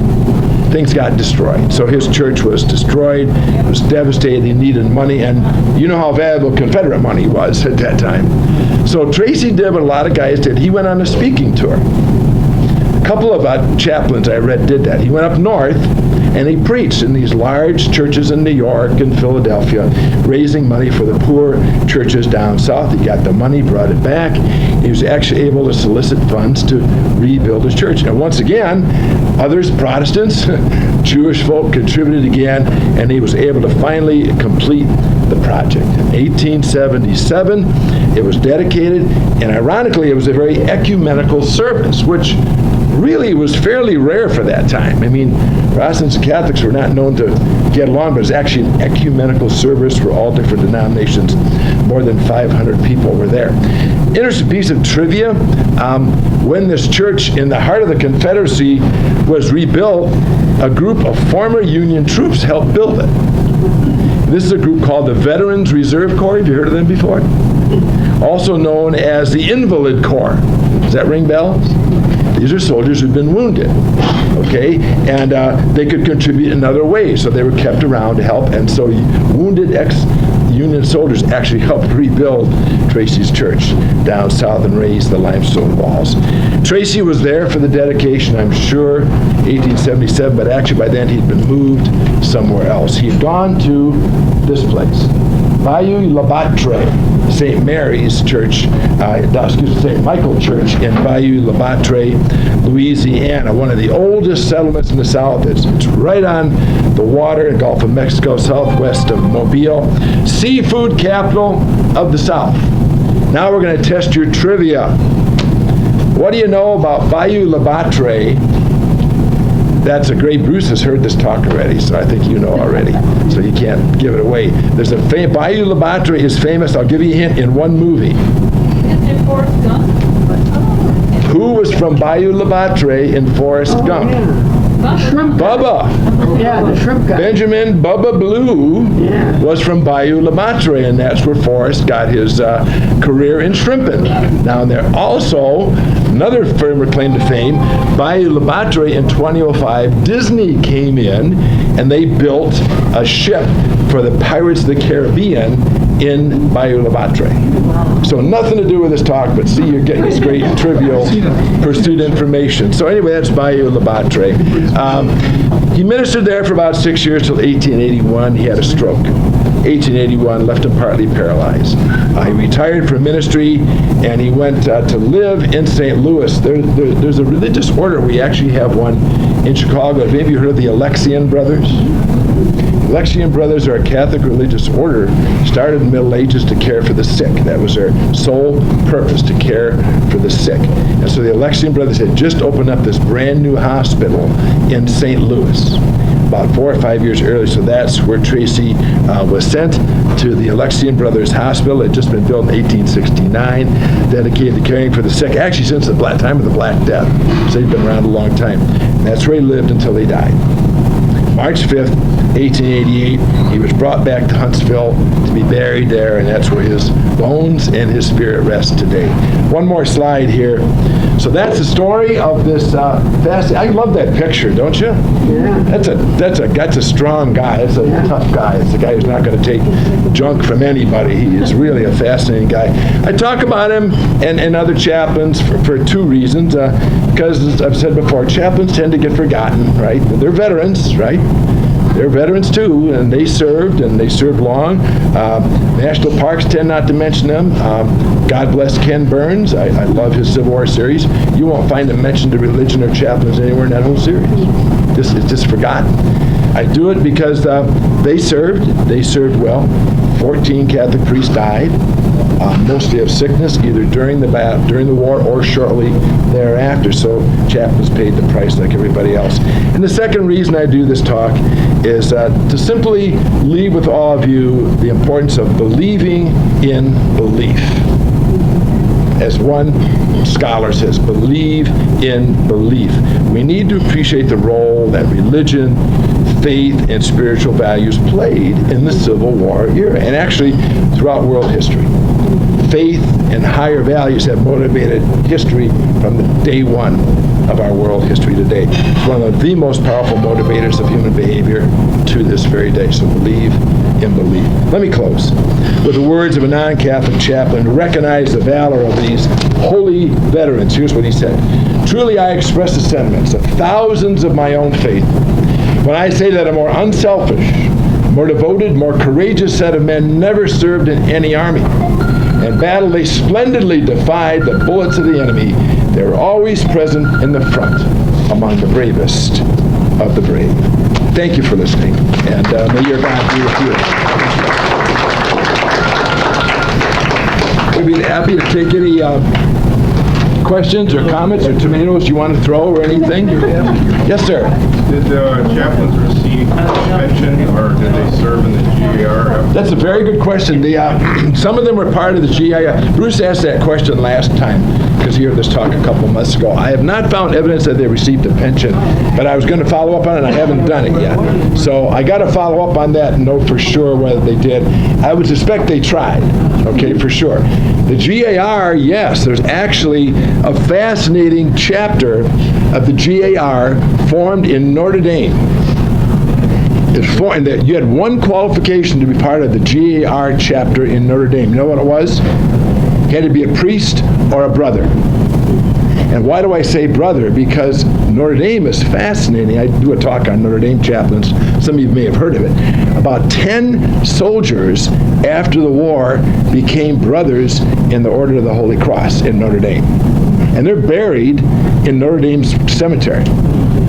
Things got destroyed. So his church was destroyed. It was devastated. He needed money, and you know how valuable Confederate money was at that time. So Tracy did what a lot of guys did. He went on a speaking tour. A couple of chaplains I read did that. He went up north and he preached in these large churches in New York and Philadelphia, raising money for the poor churches down south. He got the money, brought it back. He was actually able to solicit funds to rebuild his church. And once again, others, Protestants, Jewish folk contributed again, and he was able to finally complete the project. In 1877, it was dedicated, and ironically, it was a very ecumenical service, which really was fairly rare for that time. I mean, Protestants and Catholics were not known to get along, but it was actually an ecumenical service for all different denominations. More than 500 people were there. Interesting piece of trivia, when this church in the heart of the Confederacy was rebuilt, a group of former Union troops helped build it. This is a group called the Veterans Reserve Corps. Have you heard of them before? Also known as the Invalid Corps. Does that ring bells? These are soldiers who've been wounded, okay? And they could contribute in other ways, so they were kept around to help. And so wounded ex-Union soldiers actually helped rebuild Tracy's church down south and raise the limestone walls. Tracy was there for the dedication, I'm sure, 1877, but actually by then he'd been moved somewhere else. He had gone to this place, Bayou La Batre, St. Mary's Church, St. Michael Church in Bayou La Batre, Louisiana, one of the oldest settlements in the South. It's right on the water in the Gulf of Mexico, southwest of Mobile. Seafood capital of the South. Now we're going to test your trivia. What do you know about Bayou La Batre? That's a great, Bruce has heard this talk already, so I think you know already, so you can't give it away. There's Bayou La Batre is famous, I'll give you a hint, in one movie. Who was from Bayou La Batre in Forrest Gump? Bubba. Yeah, the shrimp guy. Benjamin Bubba Blue was from Bayou La Batre, and that's where Forrest got his career in shrimping. Down there. Also, another firm claim to fame, Bayou La Batre in 2005, Disney came in and they built a ship for the Pirates of the Caribbean in Bayou La Batre. So nothing to do with this talk, but see, you're getting this great trivial pursuit information. So anyway, that's Bayou La Batre. He ministered there for about 6 years till 1881. He had a stroke. 1881 left him partly paralyzed. He retired from ministry and he went to live in St. Louis. There's a religious order. We actually have one in Chicago. Maybe you heard of the Alexian Brothers? Alexian Brothers are a Catholic religious order started in the Middle Ages to care for the sick. That was their sole purpose, to care for the sick. And so the Alexian Brothers had just opened up this brand new hospital in St. Louis about 4 or 5 years earlier. So that's where Tracy was sent, to the Alexian Brothers Hospital. It had just been built in 1869, dedicated to caring for the sick, actually since the time of the Black Death. So they'd been around a long time. And that's where he lived until he died. March 5th, 1888, he was brought back to Huntsville to be buried there, and that's where his bones and his spirit rest today. One more slide here. So that's the story of this fast. I love that picture, don't you? Yeah. That's a strong guy. That's a tough guy. It's a guy who's not going to take junk from anybody. He is really a fascinating guy. I talk about him and other chaplains for two reasons. Because, as I've said before, chaplains tend to get forgotten, right? They're veterans, right? they're veterans too, and they served long. National parks tend not to mention them. God bless Ken Burns. I love his Civil War series. You won't find him mentioned to religion or chaplains anywhere in that whole series. It's just forgotten. I do it because they served well. 14 Catholic priests died, mostly of sickness, either during the war or shortly thereafter. So chaplains paid the price like everybody else. And the second reason I do this talk is to simply leave with all of you the importance of believing in belief. As one scholar says, believe in belief. We need to appreciate the role that religion, faith, and spiritual values played in the Civil War era, and actually throughout world history. Faith and higher values have motivated history from the day one of our world history today. It's one of the most powerful motivators of human behavior to this very day. So believe in belief. Let me close with the words of a non-Catholic chaplain who recognized the valor of these holy veterans. Here's what he said. Truly, I express the sentiments of thousands of my own faith when I say that a more unselfish, more devoted, more courageous set of men never served in any army. In battle, they splendidly defied the bullets of the enemy. They were always present in the front among the bravest of the brave. Thank you for listening, and may your God be with you. We'd be happy to take any questions or comments or tomatoes you want to throw or anything. Yes, sir. Did the chaplains receive pension, or did they serve in the GAR? That's a very good question. Some of them were part of the GIR. Bruce asked that question last time because he heard this talk a couple months ago. I have not found evidence that they received a pension, but I was going to follow up on it, and I haven't done it yet. So I got to follow up on that and know for sure whether they did. I would suspect they tried, okay, for sure. The GAR, yes, there's actually a fascinating chapter of the GAR formed in Notre Dame. And that you had one qualification to be part of the GAR chapter in Notre Dame. You know what it was? You had to be a priest or a brother. And why do I say brother? Because Notre Dame is fascinating. I do a talk on Notre Dame chaplains. Some of you may have heard of it. About 10 soldiers after the war became brothers in the Order of the Holy Cross in Notre Dame. And they're buried in Notre Dame's cemetery.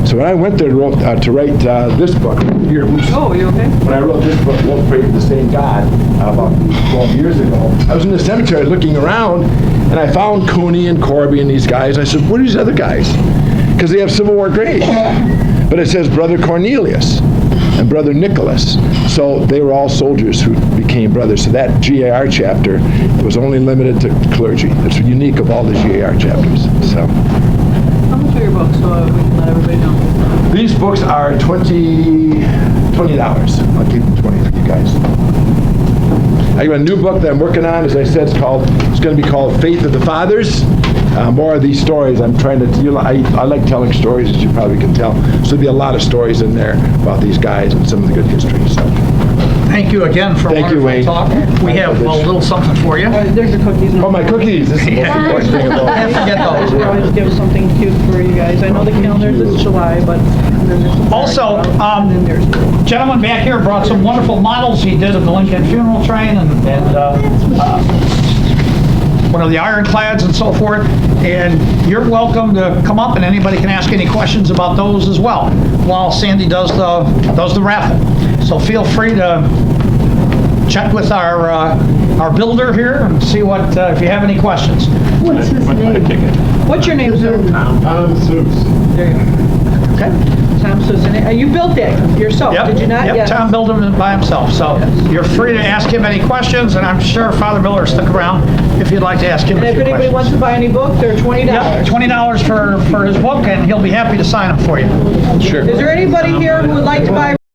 So when I went there to write this book, here, Oh, you okay? when I wrote this book, Won't Pray to the Same God, about 12 years ago, I was in the cemetery looking around, and I found Cooney and Corby and these guys. I said, what are these other guys? Because they have Civil War graves. But it says Brother Cornelius and Brother Nicholas. So they were all soldiers who became brothers. So that GAR chapter was only limited to clergy. It's unique of all the GAR chapters. So How much are your books so we can let everybody know? these books are $20. I'll keep them 20 for you guys. I got a new book that I'm working on. As I said, it's going to be called Faith of the Fathers. More of these stories. I'm trying to. I like telling stories, as you probably can tell. So there'll be a lot of stories in there about these guys and some of the good history. So. Thank you again for a Thank you, Wayne. wonderful talk. We have a little something for you. There's your cookies. Oh, my cookies. This is the most important thing of all. Can't forget those. We always give something cute for you guys. I know the calendar is July, but there's a Also, and there's gentleman back here brought some wonderful models he did of the Lincoln funeral train and one of the ironclads and so forth. And you're welcome to come up, and anybody can ask any questions about those as well while Sandy does the raffle. So feel free to check with our builder here and see what if you have any questions. What's his name? What's your name, sir? Tom Seuss. There you go. Okay. Tom Susan. You built that yourself, Yep. did you not? Yep. Yes. Tom built them by himself. So you're free to ask him any questions, and I'm sure Father Miller will stick around if you'd like to ask him And a if few anybody questions. wants to buy any book, they're $20. Yep, $20 for his book, and he'll be happy to sign them for you. Sure. Is there anybody here who would like to buy